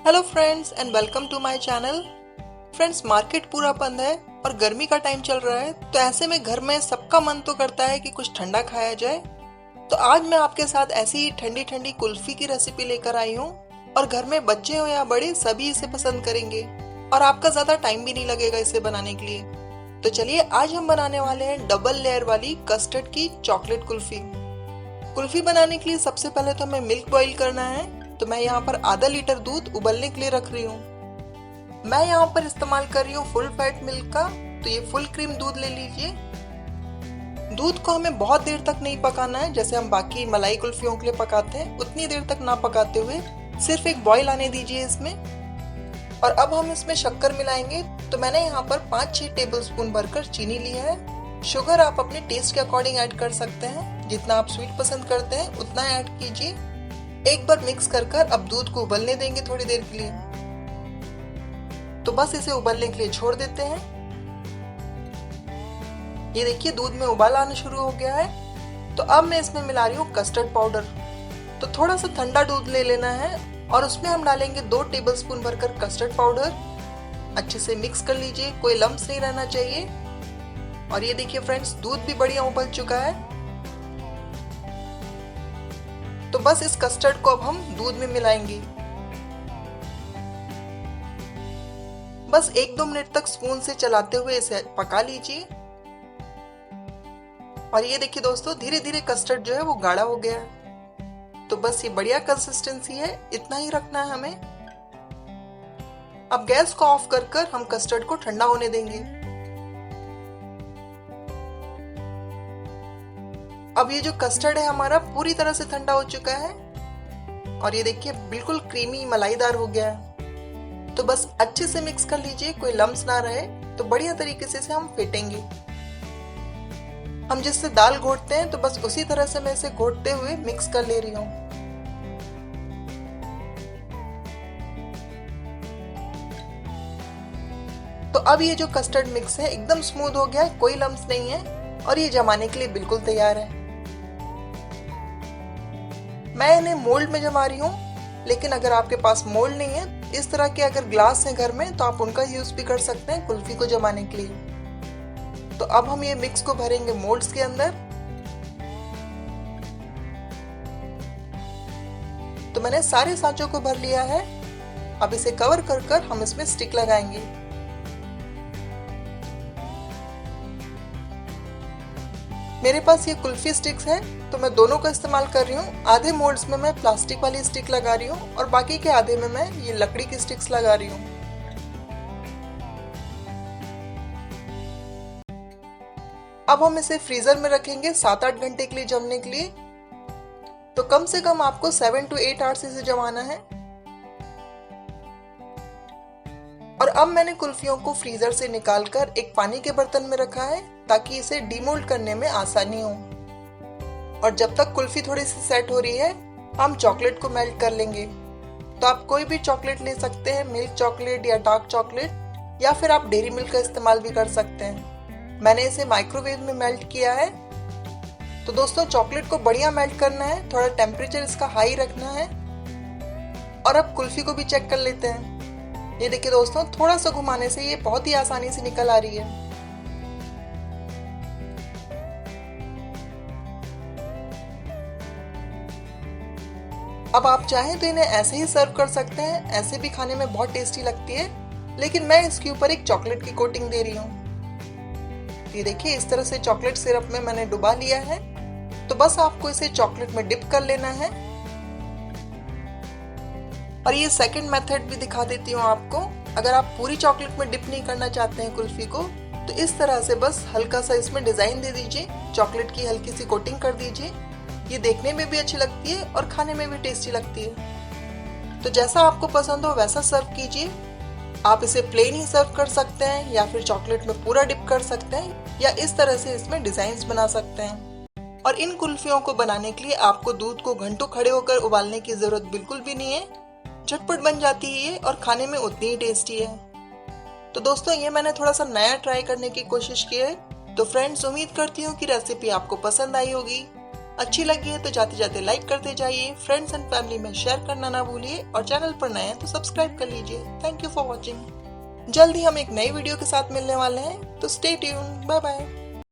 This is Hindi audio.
Hello friends and welcome to my channel. Friends, market पूरा बंद है और गर्मी का टाइम चल रहा है, तो ऐसे में घर में सबका मन तो करता है कि कुछ ठंडा खाया जाए। तो आज मैं आपके साथ ऐसी ही ठंडी ठंडी कुल्फी की रेसिपी लेकर आई हूँ और घर में बच्चे हो या बड़े सभी इसे पसंद करेंगे और आपका ज्यादा टाइम भी नहीं लगेगा इसे बनाने के लिए। तो चलिए, आज हम बनाने वाले हैं डबल लेयर वाली कस्टर्ड की चॉकलेट कुल्फी। कुल्फी बनाने के लिए सबसे पहले तो हमें मिल्क बॉईल करना है। तो मैं यहाँ पर आधा लीटर दूध उबलने के लिए रख रही हूँ। मैं यहाँ पर इस्तेमाल कर रही हूँ फुल फैट मिल्क का, तो ये फुल क्रीम दूध ले लीजिए। दूध को हमें बहुत देर तक नहीं पकाना है, जैसे हम बाकी मलाई कुल्फियों के लिए पकाते हैं उतनी देर तक ना पकाते हुए सिर्फ एक बॉईल आने दीजिए इसमें। और अब हम इसमें शक्कर मिलाएंगे। तो मैंने यहाँ पर 5-6 टेबल स्पून भरकर चीनी ली है। शुगर आप अपने टेस्ट के अकॉर्डिंग ऐड कर सकते हैं, जितना आप स्वीट पसंद करते हैं उतना ऐड कीजिए। एक बार मिक्स कर अब दूध को उबलने देंगे थोड़ी देर के लिए। तो बस इसे उबलने के लिए छोड़ देते हैं। ये देखिए, दूध में उबाल आना शुरू हो गया है। तो अब मैं इसमें मिला रही हूँ कस्टर्ड पाउडर। तो थोड़ा सा ठंडा दूध ले लेना है और उसमें हम डालेंगे 2 टेबल स्पून भरकर कस्टर्ड पाउडर। अच्छे से मिक्स कर लीजिए, कोई लम्स नहीं रहना चाहिए। और ये देखिए फ्रेंड्स, दूध भी बढ़िया उबल चुका है। तो बस इस कस्टर्ड को अब हम दूध में मिलाएंगे। बस 1-2 मिनट तक स्पून से चलाते हुए इसे पका लीजिए। और ये देखिए दोस्तों, धीरे धीरे कस्टर्ड जो है वो गाढ़ा हो गया है। तो बस ये बढ़िया कंसिस्टेंसी है, इतना ही रखना है हमें। अब गैस को ऑफ कर हम कस्टर्ड को ठंडा होने देंगे। अब ये जो कस्टर्ड है हमारा पूरी तरह से ठंडा हो चुका है और ये देखिए बिल्कुल क्रीमी मलाईदार हो गया है। तो बस अच्छे से मिक्स कर लीजिए, कोई लम्स ना रहे। तो बढ़िया तरीके से इसे हम फेंटेंगे। हम जिससे दाल घोटते हैं, तो बस उसी तरह से मैं इसे घोटते हुए मिक्स कर ले रही हूँ। तो अब ये जो कस्टर्ड मिक्स है एकदम स्मूथ हो गया है, कोई लम्स नहीं है और ये जमाने के लिए बिल्कुल तैयार है। मैं इन्हें मोल्ड में जमा रही हूँ, लेकिन अगर आपके पास मोल्ड नहीं है, इस तरह के अगर ग्लास है घर में, तो आप उनका यूज भी कर सकते हैं कुल्फी को जमाने के लिए। तो अब हम ये मिक्स को भरेंगे मोल्ड्स के अंदर। तो मैंने सारे सांचों को भर लिया है। अब इसे कवर कर हम इसमें स्टिक लगाएंगे। मेरे पास ये कुल्फी स्टिक्स है, तो मैं दोनों का इस्तेमाल कर रही हूँ। आधे मोल्ड्स में मैं प्लास्टिक वाली स्टिक लगा रही हूँ और बाकी के आधे में मैं ये लकड़ी की स्टिक्स लगा रही हूँ। अब हम इसे फ्रीजर में रखेंगे 7-8 घंटे के लिए जमने के लिए। तो कम से कम आपको 7 to 8 आवर्स इसे जमाना है। और अब मैंने कुल्फियों को फ्रीजर से निकालकर एक पानी के बर्तन में रखा है, ताकि इसे डीमोल्ड करने में आसानी हो। और जब तक कुल्फी थोड़ी सी सेट हो रही है, हम चॉकलेट को मेल्ट कर लेंगे। तो आप कोई भी चॉकलेट ले सकते हैं, मिल्क चॉकलेट या डार्क चॉकलेट, या फिर आप डेयरी मिल्क का इस्तेमाल भी कर सकते हैं। मैंने इसे माइक्रोवेव में मेल्ट किया है। तो दोस्तों, चॉकलेट को बढ़िया मेल्ट करना है, थोड़ा टेम्परेचर इसका हाई रखना है। और अब कुल्फी को भी चेक कर लेते हैं। ये देखिए दोस्तों, थोड़ा सा घुमाने से ये बहुत ही आसानी से निकल आ रही है। अब आप चाहें तो इन्हें ऐसे ही सर्व कर सकते हैं, ऐसे भी खाने में बहुत टेस्टी लगती है, लेकिन मैं इसके ऊपर एक चॉकलेट की कोटिंग दे रही हूँ। ये देखिए, इस तरह से चॉकलेट सिरप में मैंने डुबा लिया है। तो बस आपको इसे चॉकलेट में डिप कर लेना है। और ये सेकंड मेथड भी दिखा देती हूँ आपको। अगर आप पूरी चॉकलेट में डिप नहीं करना चाहते हैं कुल्फी को, तो इस तरह से बस हल्का सा इसमें डिजाइन दे दीजिए, चॉकलेट की हल्की सी कोटिंग कर दीजिए। ये देखने में भी अच्छी लगती है और खाने में भी टेस्टी लगती है। तो जैसा आपको पसंद हो वैसा सर्व कीजिए। आप इसे प्लेन ही सर्व कर सकते हैं, या फिर चॉकलेट में पूरा डिप कर सकते हैं, या इस तरह से इसमें डिजाइन्स बना सकते हैं। और इन कुल्फियों को बनाने के लिए आपको दूध को घंटों खड़े होकर उबालने की जरूरत बिल्कुल भी नहीं है। झटपट बन जाती है ये और खाने में उतनी ही टेस्टी है। तो दोस्तों, ये मैंने थोड़ा सा नया ट्राई करने की कोशिश की है। तो फ्रेंड्स, उम्मीद करती हूँ कि रेसिपी आपको पसंद आई होगी। अच्छी लगी है तो जाते जाते लाइक करते जाइए, फ्रेंड्स एंड फैमिली में शेयर करना ना भूलिए और चैनल पर नए हैं तो सब्सक्राइब कर लीजिए। Thank you for watching. जल्द ही हम एक नई वीडियो के साथ मिलने वाले हैं, तो स्टे ट्यून। Bye bye.